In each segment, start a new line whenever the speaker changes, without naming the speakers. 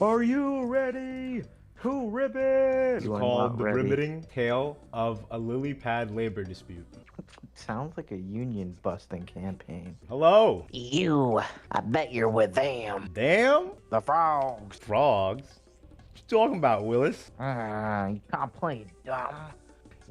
Are you ready to ribbit?
It's
You are
called
not
The
ready.
Ribbiting Tale of a Lily Pad Labor Dispute.
Sounds like a union busting campaign.
Hello!
You, I bet you're with them.
Damn!
The frogs.
Frogs? What you talking about, Willis?
You can't play dumb.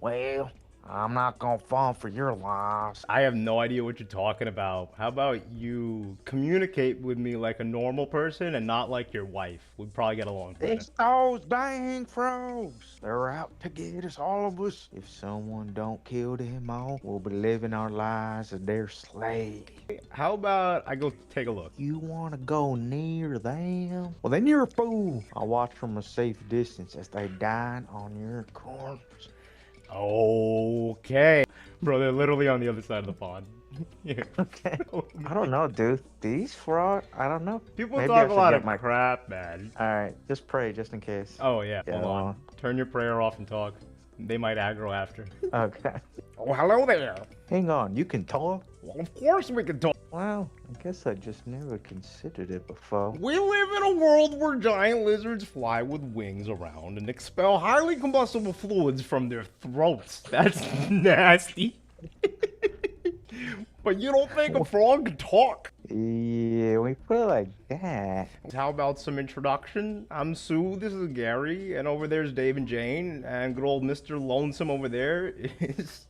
Well, I'm not gonna fall for your lies.
I have no idea what you're talking about. How about you communicate with me like a normal person and not like your wife? We'd probably get along better.
It's those dang frogs. They're out to get us, all of us.
If someone don't kill them all, we'll be living our lives as their slaves.
How about I go take a look?
You want to go near them? Well, then you're a fool. I'll watch from a safe distance as they dine on your corpse.
Okay. Bro, they're literally on the other side of the pond. Yeah.
Okay. I don't know, dude. These frogs, I don't know.
People
Maybe I
talk a
should
lot
get
of
my-
crap, man.
All right, just pray just in case.
Oh, yeah.
Yeah,
Hold on. Turn your prayer off and talk. They might aggro after.
Okay.
Oh, hello there.
Hang on, you can talk?
Well, of course we can talk.
Well, I guess I just never considered it before.
We live in a world where giant lizards fly with wings around and expel highly combustible fluids from their throats. That's nasty. But you don't think a frog can talk?
Yeah, we put it like that.
How about some introduction? I'm Sue, this is Gary, and over there's Dave and Jane, and good old Mr. Lonesome over there is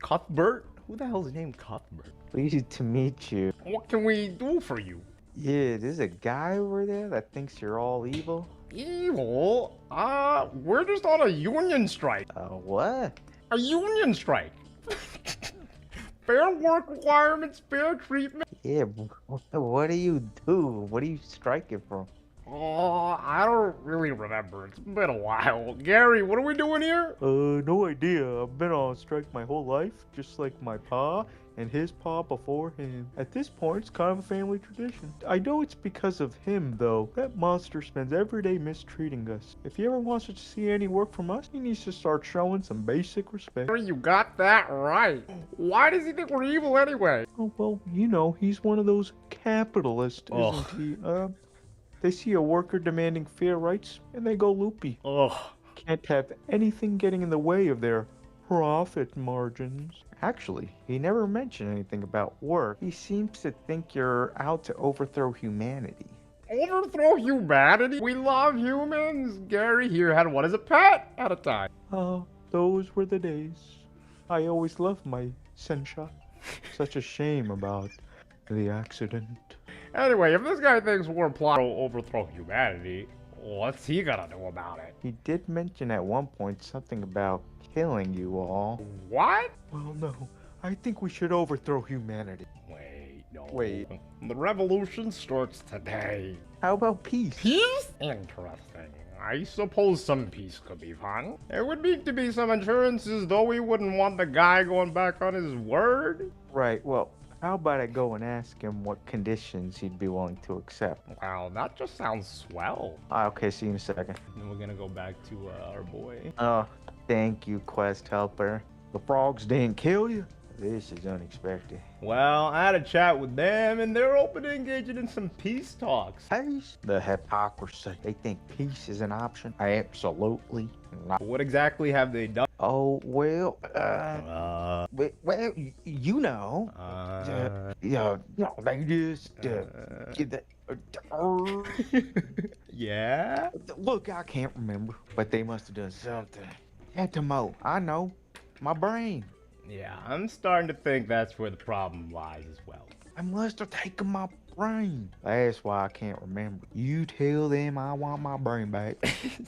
Cuthbert? Who the hell's named Cuthbert?
Pleased to meet you.
What can we do for you?
Yeah, there's a guy over there that thinks you're all evil.
Evil? We're just on a union strike.
What?
A union strike. Fair work requirements, fair treatment.
Yeah, what do you do? What are you striking from?
Oh, I don't really remember. It's been a while. Gary, what are we doing here?
No idea. I've been on strike my whole life, just like my pa and his pa before him. At this point, it's kind of a family tradition. I know it's because of him, though. That monster spends every day mistreating us. If he ever wants to see any work from us, he needs to start showing some basic respect.
You got that right. Why does he think we're evil anyway?
Oh, well, you know, he's one of those capitalists,
Ugh.
isn't he? They see a worker demanding fair rights, and they go loopy.
Ugh.
Can't have anything getting in the way of their profit margins.
Actually, he never mentioned anything about work. He seems to think you're out to overthrow humanity.
Overthrow humanity? We love humans. Gary here had one as a pet at a time.
Those were the days. I always loved my Sensha. Such a shame about the accident.
Anyway, if this guy thinks we're plotting to overthrow humanity, what's he gonna do about it?
He did mention at one point something about killing you all.
What?
Well, no. I think we should overthrow humanity.
Wait, no.
Wait.
The revolution starts today.
How about peace?
Peace? Interesting. I suppose some peace could be fun. There would need to be some assurances, though we wouldn't want the guy going back on his word.
Right, well, how about I go and ask him what conditions he'd be willing to accept?
Wow, that just sounds swell.
Okay, see you in a second.
And we're gonna go back to our boy.
Oh, thank you, quest helper. The frogs didn't kill you? This is unexpected.
Well, I had a chat with them, and they're open to engaging in some peace talks.
Peace? The hypocrisy. They think peace is an option? Absolutely not.
What exactly have they done?
Oh, well, well, you know. They just, get that,
Yeah?
look, I can't remember, but they must have done something. Etimo, I know, my brain.
Yeah, I'm starting to think that's where the problem lies as well.
I must have taken my brain. That's why I can't remember. You tell them I want my brain back.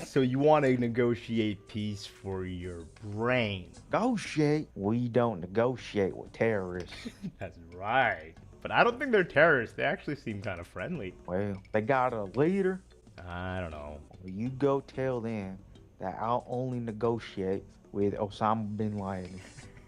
So you want to negotiate peace for your brain?
Negotiate? We don't negotiate with terrorists.
That's right. But I don't think they're terrorists. They actually seem kind of friendly.
Well, they got a leader.
I don't know.
You go tell them that I'll only negotiate with Osama bin Laden.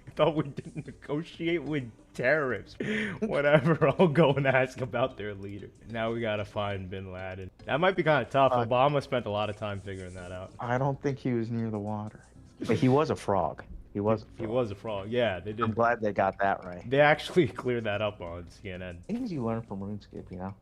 I thought we didn't negotiate with terrorists. Whatever, I'll go and ask about their leader. Now we gotta find bin Laden. That might be kind of tough. Obama spent a lot of time figuring that out.
I don't think he was near the water. But he was a frog. He was a frog.
He was a frog. Yeah, they
I'm
did.
glad they got that right.
They actually cleared that up on CNN.
Things you learn from RuneScape, you know?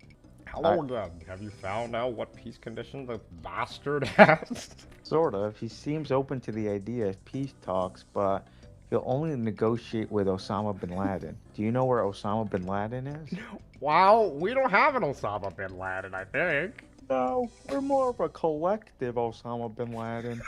Hello again. Have you found out what peace condition the bastard has?
Sort of. He seems open to the idea of peace talks, but he'll only negotiate with Osama bin Laden. Do you know where Osama bin Laden is?
Well, we don't have an Osama bin Laden, I think.
No, we're more of a collective Osama bin Laden.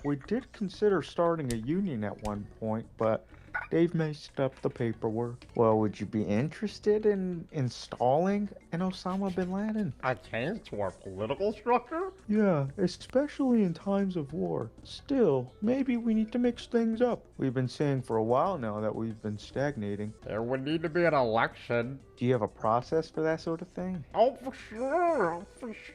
We did consider starting a union at one point, but they've messed up the paperwork.
Well, would you be interested in installing an Osama bin Laden?
A change to our political structure?
Yeah, especially in times of war. Still, maybe we need to mix things up. We've been saying for a while now that we've been stagnating.
There would need to be an election.
Do you have a process for that sort of thing?
Oh, for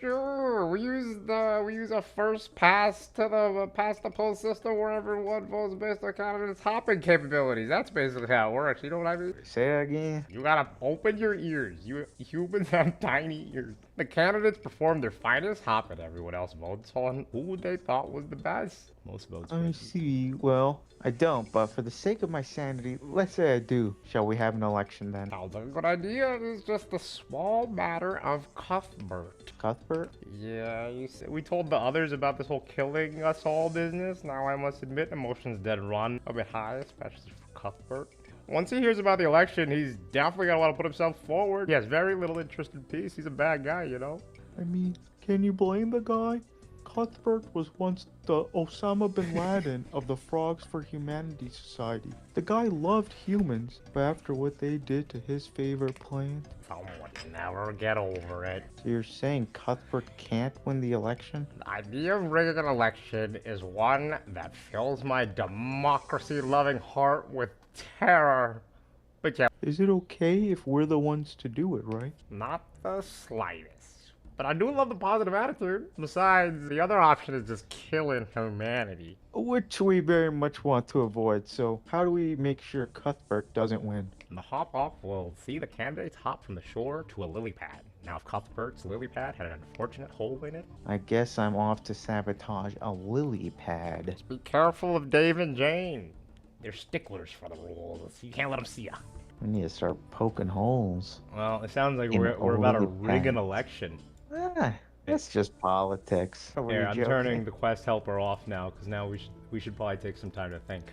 sure. We use a first pass to the past the post system where everyone votes based on candidates' hopping capabilities. That's basically how it works. You know what I mean?
Say that again.
You gotta open your ears. You humans have tiny ears. The candidates perform their finest hop, and everyone else votes on who they thought was the best. Most votes.
I see. Well, I don't, but for the sake of my sanity, let's say I do. Shall we have an election then?
Sounds like a good idea. It's just a small matter of Cuthbert.
Cuthbert?
Yeah, we told the others about this whole killing us all business. Now I must admit, emotions did run a bit high, especially for Cuthbert. Once he hears about the election, he's definitely gonna want to put himself forward. He has very little interest in peace. He's a bad guy, you know?
I mean, can you blame the guy? Cuthbert was once the Osama bin Laden of the Frogs for Humanity Society. The guy loved humans, but after what they did to his favorite plant...
Someone can never get over it.
So you're saying Cuthbert can't win the election?
The idea of rigging an election is one that fills my democracy-loving heart with terror. But yeah,
Is it okay if we're the ones to do it, right?
not the slightest. But I do love the positive attitude. Besides, the other option is just killing humanity.
Which we very much want to avoid, so how do we make sure Cuthbert doesn't win?
The hop-off will see the candidates hop from the shore to a lily pad. Now, if Cuthbert's lily pad had an unfortunate hole in it,
I guess I'm off to sabotage a lily pad.
just be careful of Dave and Jane. They're sticklers for the rules. You can't let them see ya.
We need to start poking holes.
Well, it sounds like
In
we're about to
lily
rig an
pads.
election.
That's just politics. Are we
Here, I'm
joking?
turning the quest helper off now, because now we should probably take some time to think.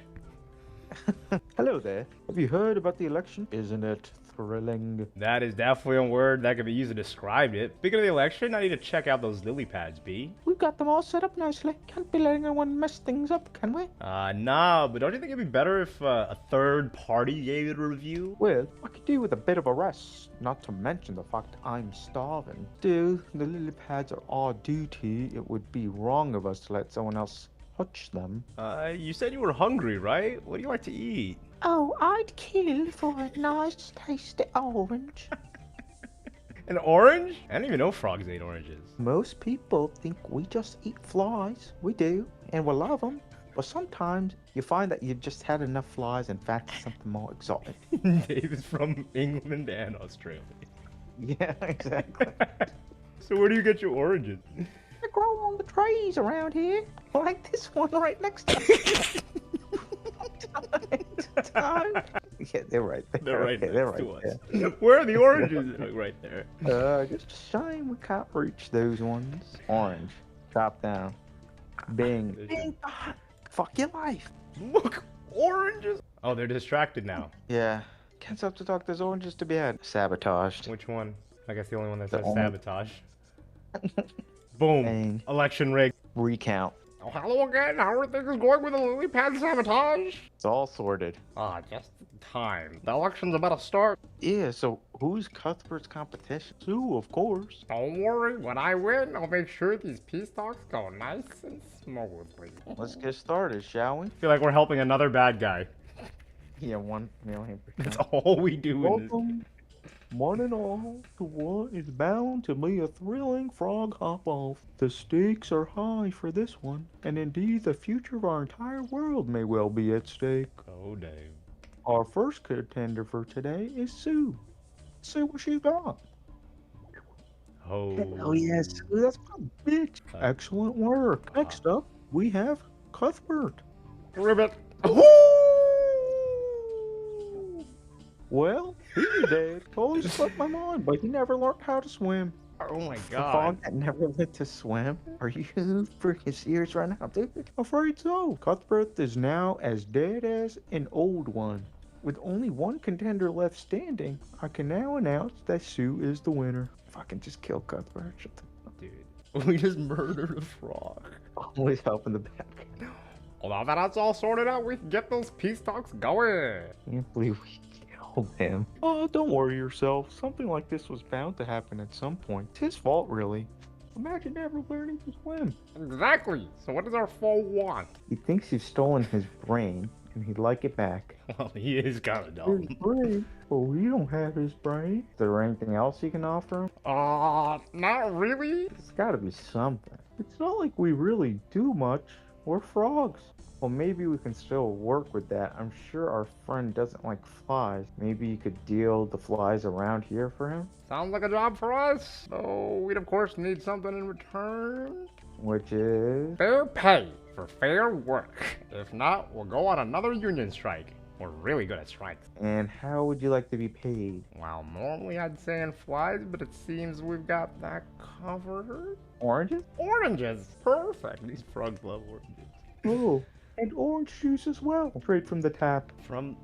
Hello there. Have you heard about the election? Isn't it thrilling?
That is definitely a word that could be used to describe it. Speaking of the election, I need to check out those lily pads, B.
We've got them all set up nicely. Can't be letting anyone mess things up, can we?
Nah, but don't you think it'd be better if a third party gave it a review?
Well, I could do with a bit of a rest, not to mention the fact I'm starving. Dude, the lily pads are our duty. It would be wrong of us to let someone else touch them.
You said you were hungry, right? What do you like to eat?
Oh, I'd kill for a nice tasty orange.
An orange? I didn't even know frogs ate oranges.
Most people think we just eat flies. We do, and we love them. But sometimes you find that you've just had enough flies and fancy something more exotic.
Dave is from England and Australia.
Yeah, exactly.
So where do you get your oranges?
They grow on the trees around here, like this one right next to me. Yeah, they're right there.
They're right
Okay,
next
they're right
to
there.
us. Where are the oranges? Right there.
Just a shame we can't reach those ones. Orange. Chop down. Bing. Bing. Ah, fuck your life.
Look, oranges. Oh, they're distracted now.
Yeah. Can't stop to talk. There's oranges to be had. Sabotaged.
Which one? I guess the only one that
The
says
only-
sabotage. Boom.
Bang.
Election rig.
Recount.
Oh, hello again. How are things going with the lily pad sabotage?
It's all sorted.
Ah, just in time. The election's about to start.
Yeah, so who's Cuthbert's competition?
Sue, of course.
Don't worry. When I win, I'll make sure these peace talks go nice and smoothly.
Let's get started, shall we?
I feel like we're helping another bad guy.
Yeah, 1 million
That's
percent.
all we do in this.
Welcome, one and all, to what is bound to be a thrilling frog hop-off. The stakes are high for this one, and indeed the future of our entire world may well be at stake.
Oh, Dave.
Our first contender for today is Sue. Let's see what she's got.
Oh.
Oh, yes.
That's my bitch. Excellent work. Next up, we have Cuthbert.
Ribbit.
Well, he did. Totally slipped my mind, but he never learned how to swim.
Oh my
The
god.
frog that never learned to swim? Are you freaking serious right now, dude?
Afraid so. Cuthbert is now as dead as an old one. With only one contender left standing, I can now announce that Sue is the winner.
Fucking just kill Cuthbert. Shut the
Dude, we just murdered a frog.
always help in the back.
Well, now that that's all sorted out, we can get those peace talks going.
Can't believe we killed him.
Oh, don't worry yourself. Something like this was bound to happen at some point. It's his fault, really. Imagine never learning to swim.
Exactly. So what does our foe want?
He thinks you've stolen his brain, and he'd like it back.
Well, he is kind of
His
dumb.
brain? Well, we don't have his brain.
Is there anything else you can offer him?
Not really.
There's gotta be something.
It's not like we really do much. We're frogs.
Well, maybe we can still work with that. I'm sure our friend doesn't like flies. Maybe you could deal the flies around here for him?
Sounds like a job for us. So we'd of course need something in return.
Which is...
Fair pay for fair work. If not, we'll go on another union strike. We're really good at strikes.
And how would you like to be paid?
Well, normally I'd say in flies, but it seems we've got that covered.
Oranges?
Oranges! Perfect! These frogs love oranges.
Oh, and orange juice as well. Straight from the tap.
From...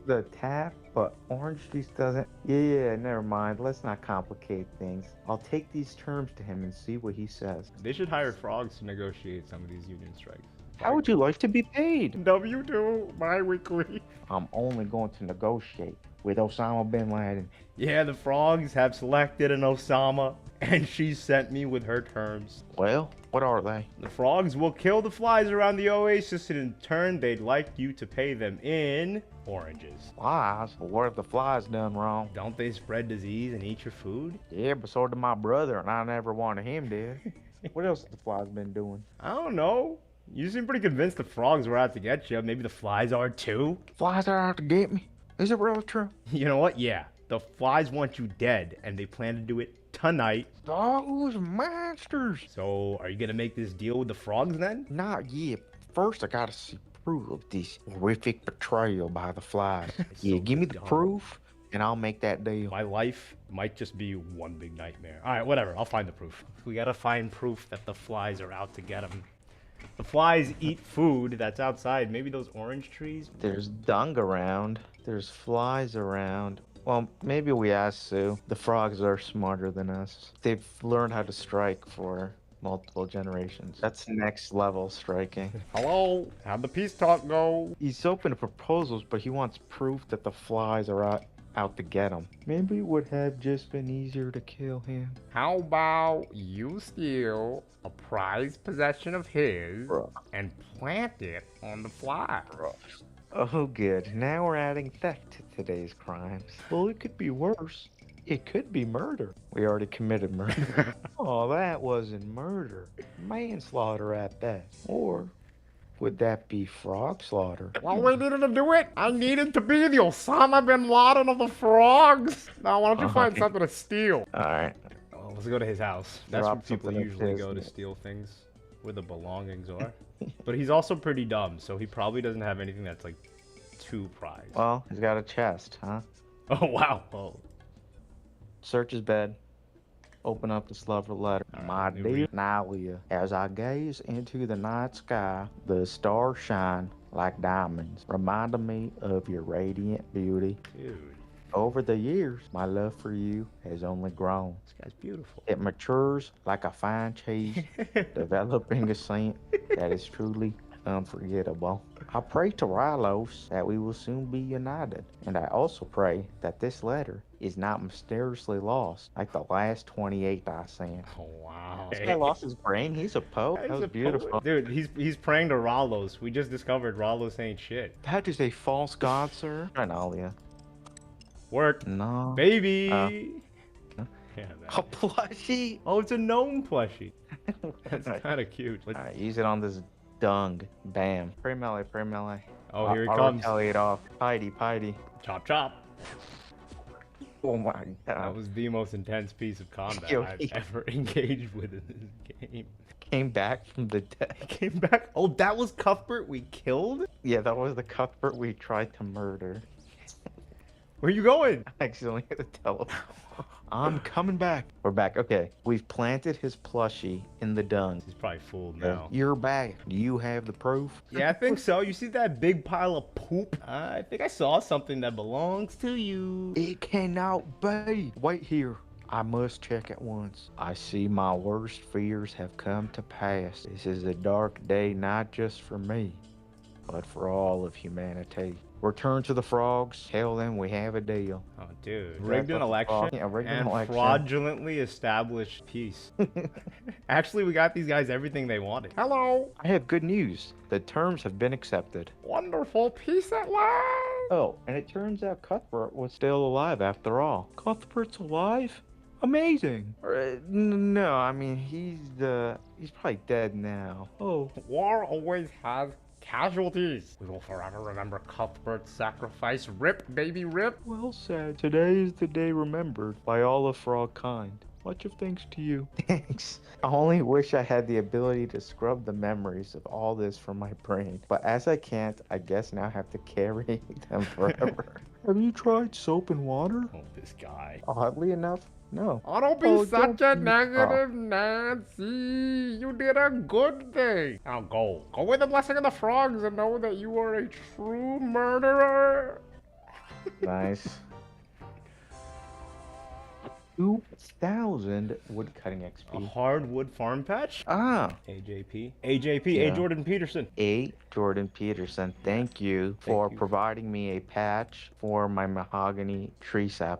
The tap, but orange juice doesn't. Yeah, never mind. Let's not complicate things. I'll take these terms to him and see what he says.
They should hire frogs to negotiate some of these union strikes.
How would you like to be paid?
W2, bi-weekly.
I'm only going to negotiate with Osama bin Laden.
Yeah, the frogs have selected an Osama, and she sent me with her terms.
Well, what are they?
The frogs will kill the flies around the oasis, and in turn, they'd like you to pay them in oranges.
Flies? Well, what have the flies done wrong?
Don't they spread disease and eat your food?
Yeah, but so did my brother, and I never wanted him dead. What else have the flies been doing?
I don't know. You seem pretty convinced the frogs were out to get you. Maybe the flies are too.
Flies are out to get me? Is it really true?
You know what? Yeah. The flies want you dead, and they plan to do it tonight.
Those monsters!
So, are you gonna make this deal with the frogs then?
Not yet. First, I gotta see proof of this horrific betrayal by the flies. Yeah,
So
give me the
dumb.
proof, and I'll make that deal.
My life might just be one big nightmare. Alright, whatever. I'll find the proof. We gotta find proof that the flies are out to get them. The flies eat food that's outside. Maybe those orange trees?
There's dung around. There's flies around. Well, maybe we ask Sue. The frogs are smarter than us. They've learned how to strike for multiple generations. That's next level striking.
Hello? How'd the peace talk go?
He's open to proposals, but he wants proof that the flies are out to get him.
Maybe it would have just been easier to kill him.
How about you steal a prized possession of his
Bruh.
and plant it on the fly?
Oh, good. Now we're adding theft to today's crimes.
Well, it could be worse. It could be murder.
We already committed murder.
Oh, that wasn't murder.
Manslaughter at best. Or would that be frog slaughter?
Well, we needed to do it. I needed to be the Osama bin Laden of the frogs. Now, why don't you find something to steal?
Alright.
Oh, let's go to his house. That's
Drop
where people
something of
usually
his,
go to
yeah.
steal things, where the belongings are. But he's also pretty dumb, so he probably doesn't have anything that's like too prized.
Well, he's got a chest, huh?
Oh wow! Oh,
Search his bed. Open up this lovely letter. My
let me
dear
read.
Nalia, as I gaze into the night sky, the stars shine like diamonds, reminding me of your radiant beauty.
dude,
Over the years, my love for you has only grown.
this guy's beautiful.
It matures like a fine cheese, developing a scent that is truly unforgettable. I pray to Rylos that we will soon be united, and I also pray that this letter is not mysteriously lost like the last 28 I sent.
Oh wow!
This guy lost his brain. He's a poet.
He's
That was
a
beautiful.
poet. Dude. He's praying to Ralos. We just discovered Ralos ain't shit.
That is a false god, sir.
Nalia.
Work,
No.
baby.
huh?
Yeah, man.
A plushie.
Oh, it's a gnome plushie. That's kind of cute.
Alright, use it on this dung. Bam. Pray melee, pray melee.
Oh, here he
I'll
comes.
retaliate off. Piety.
Chop chop.
Oh my
That
god.
was the most intense piece of combat
Yo,
I've
he-
ever engaged with in this game.
Came back from the dead.
I came back. Oh, that was Cuthbert we killed?
Yeah, that was the Cuthbert we tried to murder.
Where you going?
I accidentally hit the telephone. I'm coming back. We're back. Okay. We've planted his plushie in the dung.
He's probably fooled now.
You're back. Do you have the proof?
Yeah, I think so. You see that big pile of poop? I think I saw something that belongs to you.
It cannot be. Wait here. I must check at once. I see my worst fears have come to pass. This is a dark day, not just for me, but for all of humanity. Return to the frogs. Tell them we have a deal.
Oh, dude. Rigged an election and fraudulently established peace. Actually, we got these guys everything they wanted. Hello.
I have good news. The terms have been accepted.
Wonderful. Peace at last.
Oh, and it turns out Cuthbert was still alive after all.
Cuthbert's alive? Amazing.
No, I mean, he's probably dead now.
Oh,
War always has casualties. We will forever remember Cuthbert's sacrifice. Rip, baby, rip.
well said. Today is the day remembered by all of frog kind. Much of thanks to you.
Thanks. I only wish I had the ability to scrub the memories of all this from my brain. But as I can't, I guess now I have to carry them forever.
Have you tried soap and water?
Oh, this guy.
Oddly enough, no.
Oh, don't be
Oh,
such
don't
a
be-
negative Nancy. You did a good thing. Now go. Go with the blessing of the frogs and know that you are a true murderer.
Nice. 2,000 wood cutting
A
XP.
hardwood farm patch?
Ah,
AJP. AJP.
Yeah.
A. Jordan Peterson.
Jordan Peterson, thank you for
you.
providing me a patch for my mahogany tree sap.